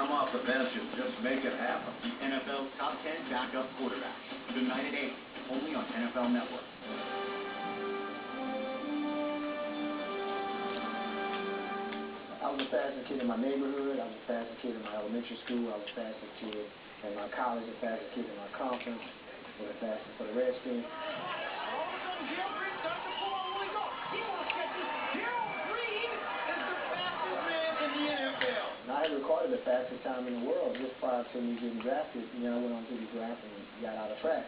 come off the bench and just make it happen. The NFL's top 10 backup quarterbacks. Tonight at 8, only on NFL Network. I was the fastest kid in my neighborhood. I was the fastest kid in my elementary school. I was the fastest kid in my college, the fastest kid in my conference. I was the fastest for the Redskins. I had recorded the fastest time in the world just prior to me getting drafted. You know, I went on to the draft and got out of track.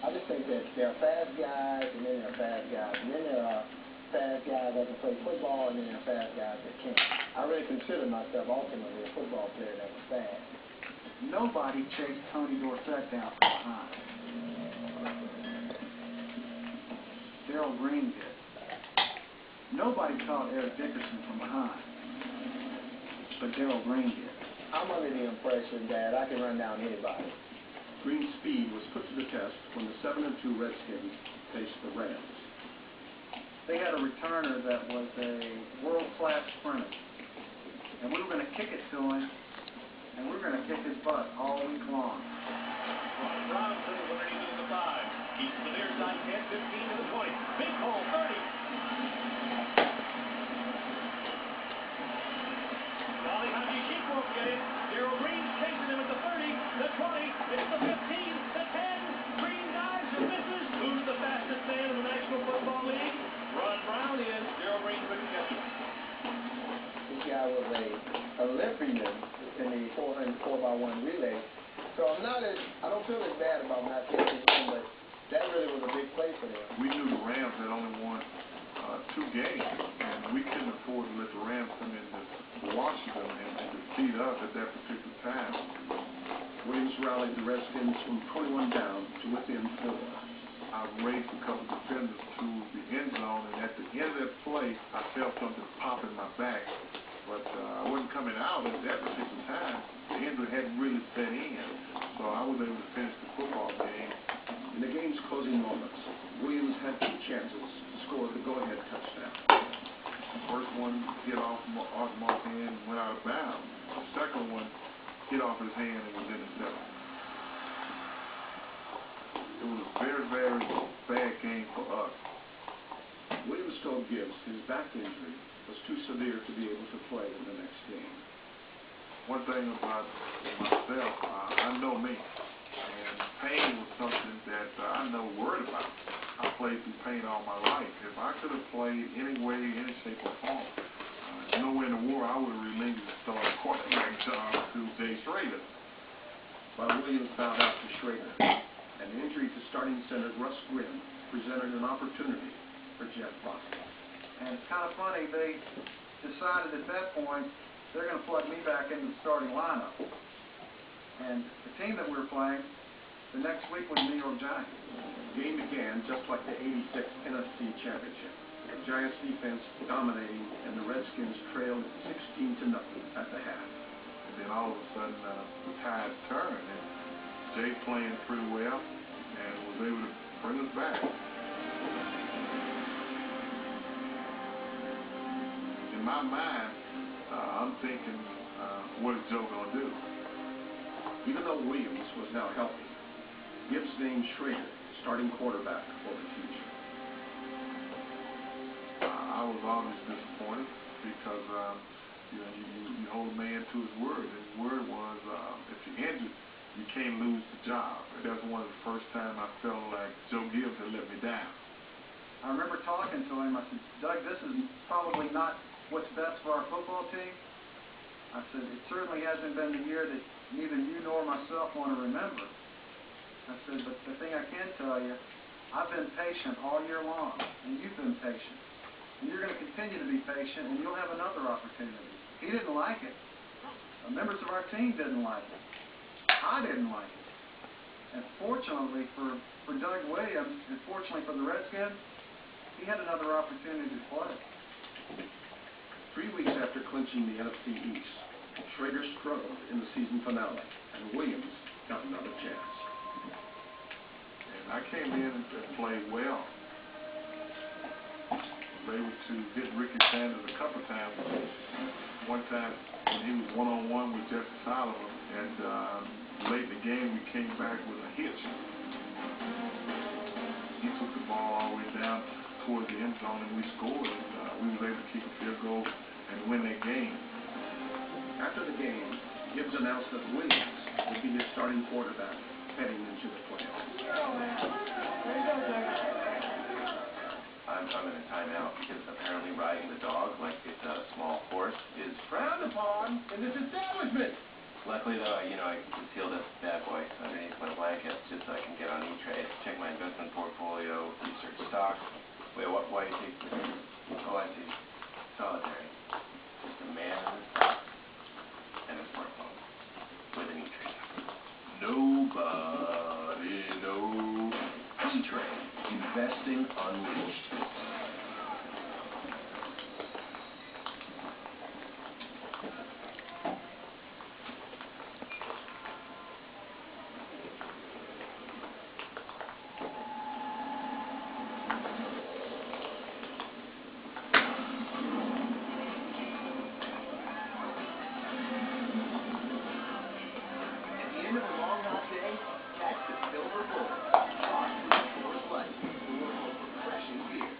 I just think that there are fast guys, and then there are fast guys, and then there are fast guys that can play football, and then there are fast guys that can't. I really consider myself ultimately a football player that was fast. Nobody chased Tony Dorsett down from behind. Darrell Green did. Nobody caught Eric Dickerson from behind, but Darrell Green did. I'm under the impression that I can run down anybody. Green's speed was put to the test when the 7-2 Redskins faced the Rams. They had a returner that was a world-class sprinter, and we were going to kick it to him, and we were going to kick his butt all week long. Robinson is underneath to the 5. Keeps the near side 10, 15 to the 20. Big hole, 30. Dolly Haji won't get it. Darrell Green's chasing him at the 30, the 20, it's the 15, the 10. Green dives and misses. Who's the fastest man in the National Football League? Ron Brown is. Darrell Green couldn't catch him. This guy was a Olympian in the 4x1 relay. So I don't feel as bad about not taking him, but that really was a big play for them. We knew the Rams had only won 2 games, and we couldn't afford to let the Rams come into Washington and defeat us at that particular time. Williams rallied the Redskins from 21 down to within 4. I raced a couple of defenders to the end zone, and at the end of that play, I felt something pop in my back. But I wasn't coming out at that particular time. The injury hadn't really set in, so I was able to finish the football game. In the game's closing moments, Williams had 2 chances to score the go-ahead touchdown. The first one hit off Mark's hand and went out of bounds. The second one hit off his hand and was intercepted. It was a very, very bad game for us. Williams told Gibbs his back injury was too severe to be able to play in the next game. One thing about myself, I know me, and pain was something that I never worried about. I played through pain all my life. If I could have played any way, any shape or form, nowhere in the world I would have relinquished the starting quarterback job to Jay Schrader. While Williams bowed out to Schrader, an injury to starting center Russ Grimm presented an opportunity for Jeff Boston. And it's kind of funny, they decided at that point they're going to plug me back into the starting lineup. And the team that we were playing the next week was the New York Giants. The game began just like the '86 NFC Championship. The Giants defense dominating, and the Redskins trailed 16-0 at the half. And then all of a sudden, the tide turned, and Jay playing pretty well and was able to bring us back. In my mind, I'm thinking, what is Joe going to do? Even though Williams was now healthy, Gibbs named Schrader starting quarterback for the future. I was always disappointed because you hold a man to his word. His word was, if you're injured, you can't lose the job. That's one of the first times I felt like Joe Gibbs had let me down. I remember talking to him. I said, Doug, this is probably not what's best for our football team. I said, it certainly hasn't been the year that neither you nor myself want to remember. I said, but the thing I can tell you, I've been patient all year long, and you've been patient. And you're going to continue to be patient, and you'll have another opportunity. He didn't like it. Members of our team didn't like it. I didn't like it. And fortunately for Doug Williams, and fortunately for the Redskins, he had another opportunity to play. 3 weeks after clinching the NFC East, Schrader struggled in the season finale, and Williams got another chance. And I came in and played well. Was able to hit Ricky Sanders a couple times. One time and he was one-on-one with Jesse Solomon, and late in the game, we came back with a hitch. He took the ball all the way down towards the end zone, and we scored, and we were able to kick a field goal and win that game. After the game, Gibbs announced that Williams would be his starting quarterback heading into the playoffs. I'm in a timeout because apparently riding the dog like it's a small horse is frowned upon in this establishment. Luckily, though, I concealed this bad boy underneath my blanket just so I can get on E-Trade, check my investment portfolio, research stocks. Wait, why do you take this? Oh, I see. Solitary. Just a man in his socks and a smartphone with an E-Trade. Nobody knows. E-Trade. Investing Unleashed. End of a long hot day, catch the silver bullet. Talk to the Coors Light, full of refreshing beer.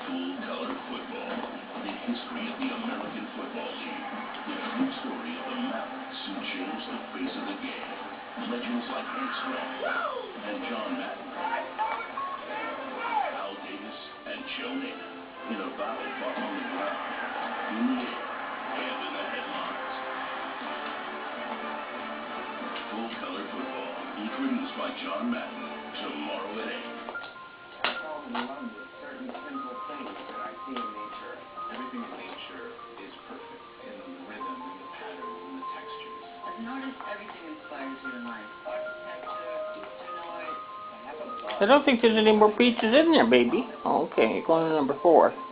Full color football. The history of the American Football League. The true story of the Mavericks who changed the face of the game. Legends like Hank Stram and John Madden. Al Davis and Joe Namath in a battle fought on the ground, in the air, and in the headlines. Full color football, introduced by John Madden, tomorrow at 8. I fall in love with certain simple things that I see in nature. Everything in nature is perfect in the rhythm and the patterns and the textures. As an artist, everything inspires you in life. Architecture, Eastern art. I don't think there's any more peaches in there, baby. Okay, going to number 4. I mean,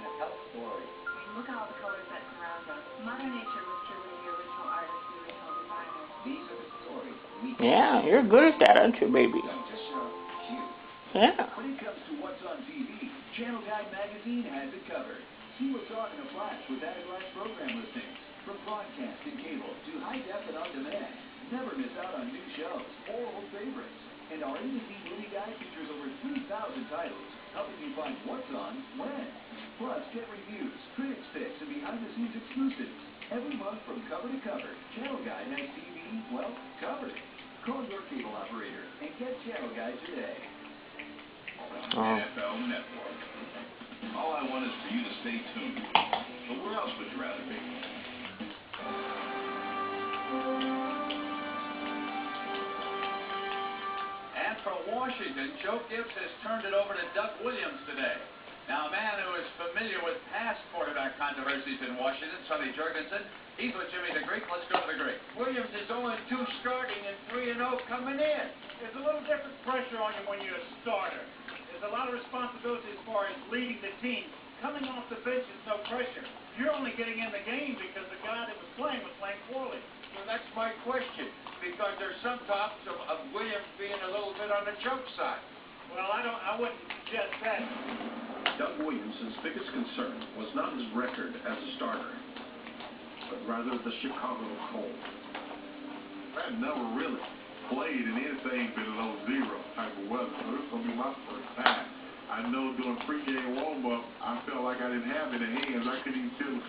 look at all the colors that surround us. Mother Nature was truly the original artist, the original designer. These are the stories we Yeah, you're good at that, aren't you, baby? just sharp, cute. Yeah. When it comes to what's on TV, Channel Guide Magazine has it covered. See what's on in a flash with at-a-glance program listings. From broadcast and cable to high-def and on-demand. Never miss out on new shows or old favorites. And our A-to-Z movie guide features over 3,000 titles, helping you find what's on when. Plus, get reviews, critics picks, and behind-the-scenes exclusives. Every month from cover to cover, Channel Guide has TV, well, covered. Call your cable operator and get Channel Guide today. NFL Network. All I want is for you to stay tuned. But where else would you rather be? And from Washington, Joe Gibbs has turned it over to Doug Williams today. Now, a man who is familiar with past quarterback controversies in Washington, Sonny Jurgensen, he's with Jimmy the Greek. Let's go to the Greek. Williams is 0-2 starting and 3-0 coming in. There's a little different pressure on you when you're a starter. There's a lot of responsibility as far as leading the team. Coming off the bench is no pressure. You're only getting in the game because the guy that was playing poorly. Well, that's my question, because there's some talks of Williams being a little bit on the choke side. Well, I wouldn't suggest that. Doug Williams' biggest concern was not his record as a starter, but rather the Chicago cold. I never really played in anything below 0 type of weather, so this is going to be my first time. I know during pregame warm-up, I felt like I didn't have any hands. I couldn't even feel the